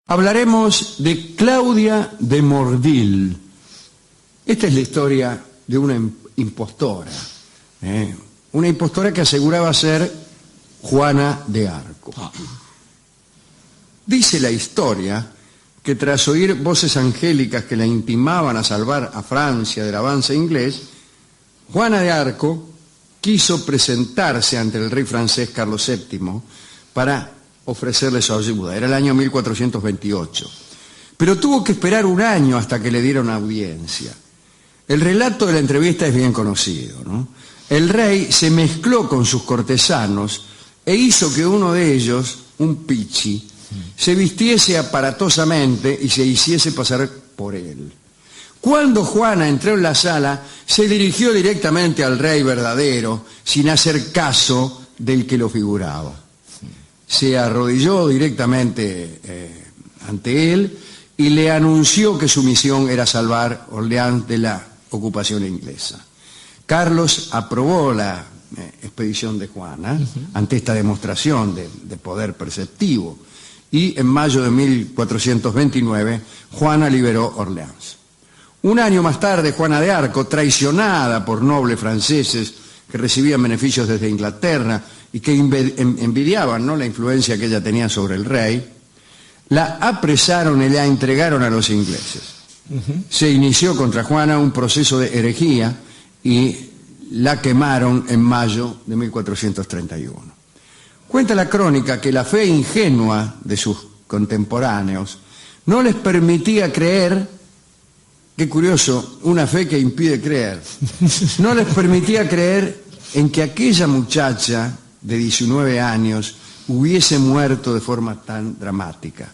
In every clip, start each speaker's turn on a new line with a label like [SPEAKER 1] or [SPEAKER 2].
[SPEAKER 1] Hablaremos de Claudia de Morville. Esta es la historia de una impostora. Una impostora que aseguraba ser Juana de Arco. Dice la historia que tras oír voces angélicas que la intimaban a salvar a Francia del avance inglés, Juana de Arco quiso presentarse ante el rey francés Carlos VII para ofrecerle su ayuda. Era el año 1428. Pero tuvo que esperar un año hasta que le dieron audiencia. El relato de la entrevista es bien conocido, ¿no? El rey se mezcló con sus cortesanos e hizo que uno de ellos, un pichi, se vistiese aparatosamente y se hiciese pasar por él. Cuando Juana entró en la sala, se dirigió directamente al rey verdadero, sin hacer caso del que lo figuraba. Se arrodilló directamente ante él y le anunció que su misión era salvar Orleans de la ocupación inglesa. Carlos aprobó la expedición de Juana ante esta demostración de poder perceptivo y en mayo de 1429 Juana liberó Orleans. Un año más tarde, Juana de Arco, traicionada por nobles franceses que recibían beneficios desde Inglaterra y que envidiaban, ¿no?, la influencia que ella tenía sobre el rey, la apresaron y la entregaron a los ingleses. Se inició contra Juana un proceso de herejía y la quemaron en mayo de 1431. Cuenta la crónica que la fe ingenua de sus contemporáneos no les permitía creer, qué curioso, una fe que impide creer, no les permitía creer en que aquella muchacha de 19 años hubiese muerto de forma tan dramática.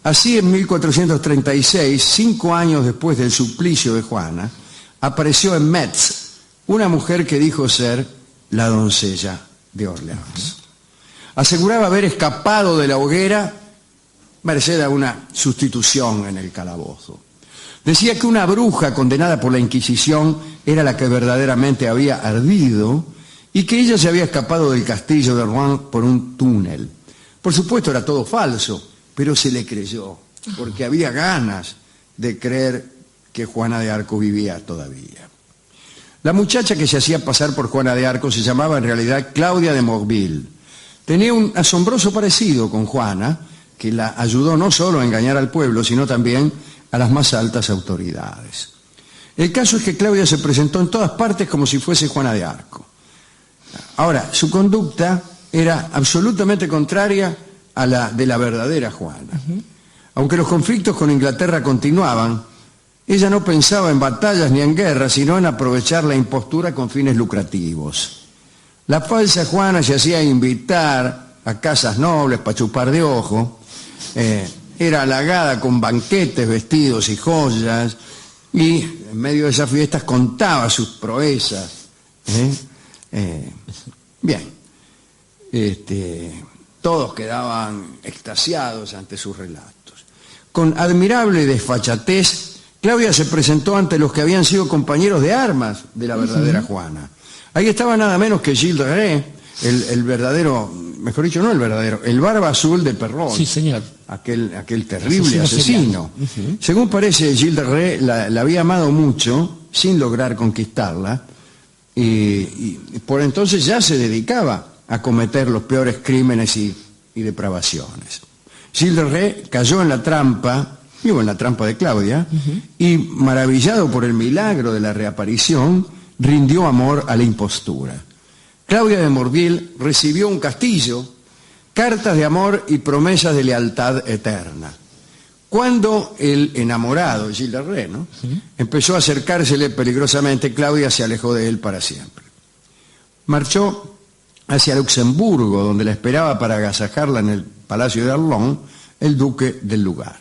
[SPEAKER 1] Así, en 1436, 5 años después del suplicio de Juana, apareció en Metz una mujer que dijo ser la doncella de Orleans. Aseguraba haber escapado de la hoguera merced a una sustitución en el calabozo. Decía que una bruja condenada por la Inquisición era la que verdaderamente había ardido y que ella se había escapado del castillo de Rouen por un túnel. Por supuesto era todo falso, pero se le creyó, porque había ganas de creer que Juana de Arco vivía todavía. La muchacha que se hacía pasar por Juana de Arco se llamaba en realidad Claudia de Morville. Tenía un asombroso parecido con Juana, que la ayudó no solo a engañar al pueblo, sino también a las más altas autoridades. El caso es que Claudia se presentó en todas partes como si fuese Juana de Arco. Ahora, su conducta era absolutamente contraria a la de la verdadera Juana. Aunque los conflictos con Inglaterra continuaban, ella no pensaba en batallas ni en guerras, sino en aprovechar la impostura con fines lucrativos. La falsa Juana se hacía invitar a casas nobles para chupar de ojo, era halagada con banquetes, vestidos y joyas, y en medio de esas fiestas contaba sus proezas. Bien, todos quedaban extasiados ante sus relatos. Con admirable desfachatez, Claudia se presentó ante los que habían sido compañeros de armas de la verdadera Juana. Ahí estaba nada menos que Gilles de Rais, el verdadero, mejor dicho, no el verdadero, el barba azul de Perron.
[SPEAKER 2] Sí, señor.
[SPEAKER 1] Aquel terrible asesino. Según parece, Gilles de Rais la había amado mucho, sin lograr conquistarla, y por entonces ya se dedicaba a cometer los peores crímenes y depravaciones. Gilles de Rais cayó en la trampa, en la trampa de Claudia, y maravillado por el milagro de la reaparición, rindió amor a la impostura. Claudia de Morville recibió un castillo, cartas de amor y promesas de lealtad eterna. Cuando el enamorado, Gilles de Rais, ¿no?, empezó a acercársele peligrosamente, Claudia se alejó de él para siempre. Marchó hacia Luxemburgo, donde la esperaba para agasajarla en el Palacio de Arlon, el duque del lugar.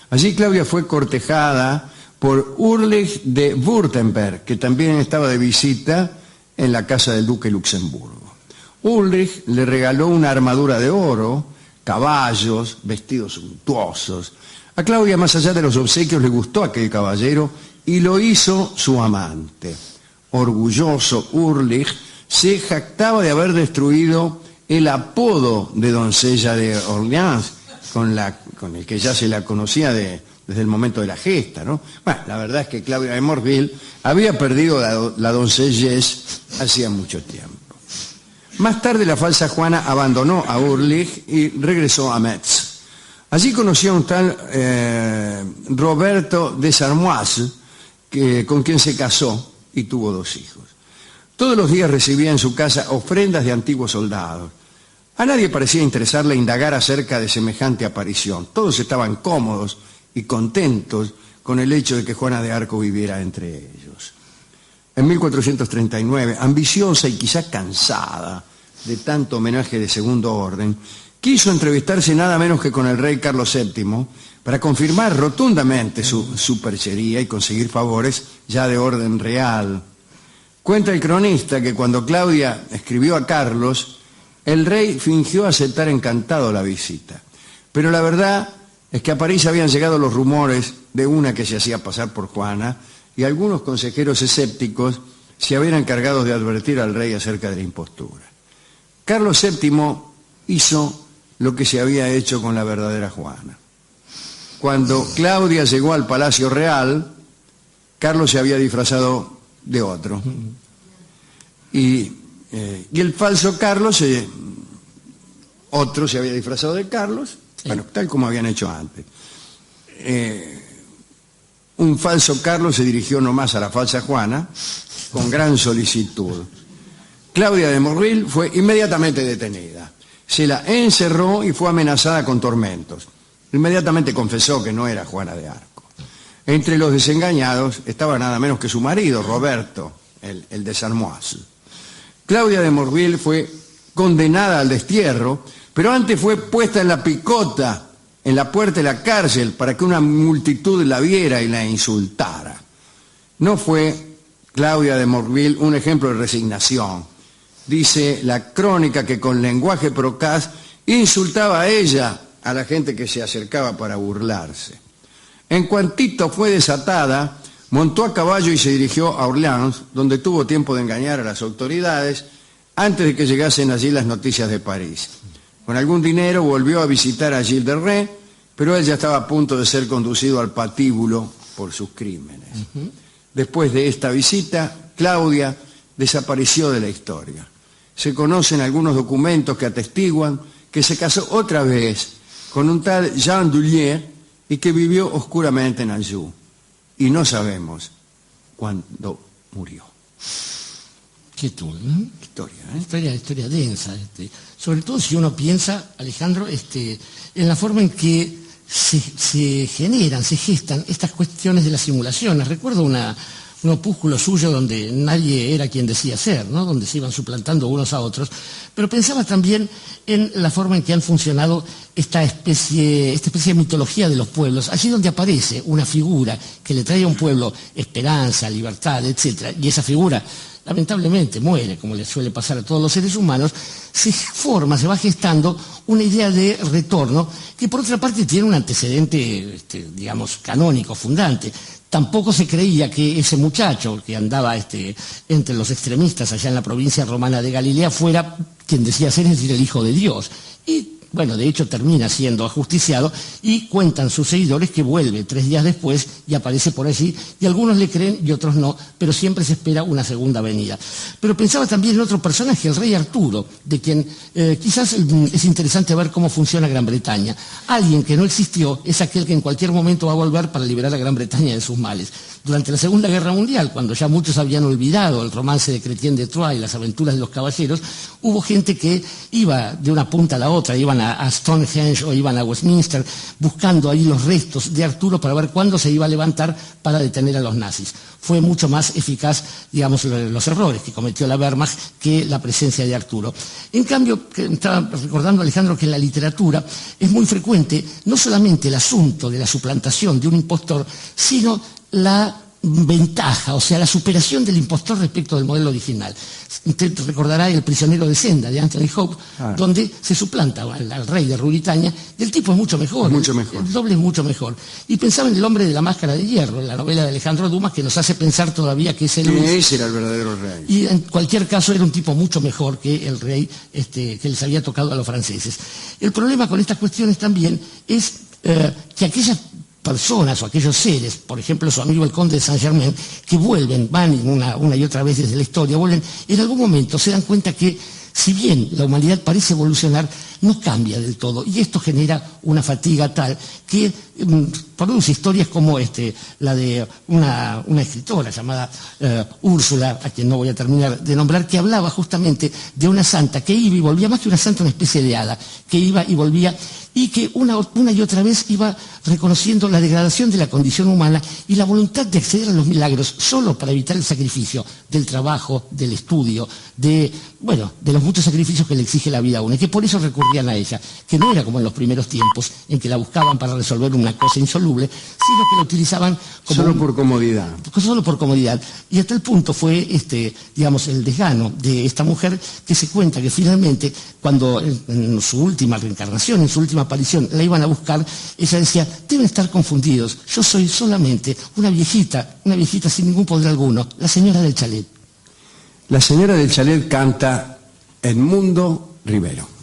[SPEAKER 1] Allí Claudia fue cortejada por Ulrich de Württemberg, que también estaba de visita en la casa del duque de Luxemburgo. Ulrich le regaló una armadura de oro, caballos, vestidos suntuosos. A Claudia, más allá de los obsequios, le gustó aquel caballero y lo hizo su amante. Orgulloso, Ulrich se jactaba de haber destruido el apodo de doncella de Orleans con el que ya se la conocía desde el momento de la gesta, ¿no? Bueno, la verdad es que Claudia de Morville había perdido la doncellez hacía mucho tiempo. Más tarde la falsa Juana abandonó a Urlich y regresó a Metz. Allí conoció a un tal Roberto de Sarmoise, con quien se casó y tuvo 2 hijos. Todos los días recibía en su casa ofrendas de antiguos soldados. A nadie parecía interesarle indagar acerca de semejante aparición. Todos estaban cómodos y contentos con el hecho de que Juana de Arco viviera entre ellos. En 1439, ambiciosa y quizá cansada de tanto homenaje de segundo orden, quiso entrevistarse nada menos que con el rey Carlos VII para confirmar rotundamente su superchería y conseguir favores ya de orden real. Cuenta el cronista que cuando Claudia escribió a Carlos, el rey fingió aceptar encantado la visita. Pero la verdad es que a París habían llegado los rumores de una que se hacía pasar por Juana y algunos consejeros escépticos se habían encargado de advertir al rey acerca de la impostura. Carlos VII hizo lo que se había hecho con la verdadera Juana. Cuando Claudia llegó al Palacio Real, Carlos se había disfrazado de otro. Y el falso Carlos, otro se había disfrazado de Carlos, bueno, tal como habían hecho antes. Un falso Carlos se dirigió nomás a la falsa Juana con gran solicitud. Claudia de Morville fue inmediatamente detenida. Se la encerró y fue amenazada con tormentos. Inmediatamente confesó que no era Juana de Arco. Entre los desengañados estaba nada menos que su marido, Roberto, el de Sarmoise. Claudia de Morville fue condenada al destierro, pero antes fue puesta en la picota, en la puerta de la cárcel, para que una multitud la viera y la insultara. No fue Claudia de Morville un ejemplo de resignación. Dice la crónica que con lenguaje procaz insultaba a ella a la gente que se acercaba para burlarse. En cuantito fue desatada, montó a caballo y se dirigió a Orleans, donde tuvo tiempo de engañar a las autoridades antes de que llegasen allí las noticias de París. Con algún dinero volvió a visitar a Gilles de Rais, pero él ya estaba a punto de ser conducido al patíbulo por sus crímenes. Después de esta visita, Claudia desapareció de la historia. Se conocen algunos documentos que atestiguan que se casó otra vez con un tal Jean Dullier y que vivió oscuramente en Anjou. Y no sabemos cuándo murió.
[SPEAKER 2] Qué historia densa. Sobre todo si uno piensa, Alejandro, en la forma en que se generan, se gestan estas cuestiones de las simulaciones. Recuerdo un opúsculo suyo donde nadie era quien decía ser, ¿no? Donde se iban suplantando unos a otros, pero pensaba también en la forma en que han funcionado esta especie de mitología de los pueblos, allí donde aparece una figura que le trae a un pueblo esperanza, libertad, etc., y esa figura lamentablemente muere, como le suele pasar a todos los seres humanos, se va gestando una idea de retorno que por otra parte tiene un antecedente, digamos, canónico, fundante. Tampoco se creía que ese muchacho que andaba entre los extremistas allá en la provincia romana de Galilea fuera quien decía ser, es decir, el Hijo de Dios. Y bueno, de hecho termina siendo ajusticiado y cuentan sus seguidores que vuelve 3 días después y aparece por allí, y algunos le creen y otros no, pero siempre se espera una segunda venida. Pero pensaba también en otro personaje, el rey Arturo, de quien quizás es interesante ver cómo funciona Gran Bretaña. Alguien que no existió es aquel que en cualquier momento va a volver para liberar a Gran Bretaña de sus males. Durante la Segunda Guerra Mundial, cuando ya muchos habían olvidado el romance de Chrétien de Troyes y las aventuras de los caballeros, hubo gente que iba de una punta a la otra, iban a Stonehenge o iban a Westminster, buscando ahí los restos de Arturo para ver cuándo se iba a levantar para detener a los nazis. Fue mucho más eficaz, digamos, los errores que cometió la Wehrmacht que la presencia de Arturo. En cambio, estaba recordando, Alejandro, que en la literatura es muy frecuente no solamente el asunto de la suplantación de un impostor, sino la ventaja, o sea, la superación del impostor respecto del modelo original. Usted recordará El prisionero de Senda, de Anthony Hope, donde se suplanta al rey de Ruritania, y el tipo es mucho mejor.
[SPEAKER 1] Mucho mejor.
[SPEAKER 2] El doble es mucho mejor. Y pensaba en El hombre de la máscara de hierro, la novela de Alejandro Dumas, que nos hace pensar todavía que ese
[SPEAKER 1] era el verdadero rey.
[SPEAKER 2] Y en cualquier caso era un tipo mucho mejor que el rey que les había tocado a los franceses. El problema con estas cuestiones también es que aquellas personas o aquellos seres, por ejemplo su amigo el conde de Saint-Germain, que van una y otra vez desde la historia, en algún momento se dan cuenta que si bien la humanidad parece evolucionar, no cambia del todo, y esto genera una fatiga tal que produce historias como la de una escritora llamada Úrsula, a quien no voy a terminar de nombrar, que hablaba justamente de una santa que iba y volvía, más que una santa, una especie de hada, que iba y volvía, y que una y otra vez iba reconociendo la degradación de la condición humana y la voluntad de acceder a los milagros solo para evitar el sacrificio del trabajo, del estudio, de los muchos sacrificios que le exige la vida a uno, y que por eso recurrían a ella, que no era como en los primeros tiempos en que la buscaban para resolver una cosa insoluble, sino que la utilizaban como
[SPEAKER 1] solo por comodidad.
[SPEAKER 2] Solo por comodidad. Y hasta el punto fue, el desgano de esta mujer, que se cuenta que finalmente, cuando en su última reencarnación, en su última aparición, la iban a buscar, ella decía: deben estar confundidos, yo soy solamente una viejita sin ningún poder alguno, la señora del chalet.
[SPEAKER 1] La señora del chalet canta Edmundo Rivero.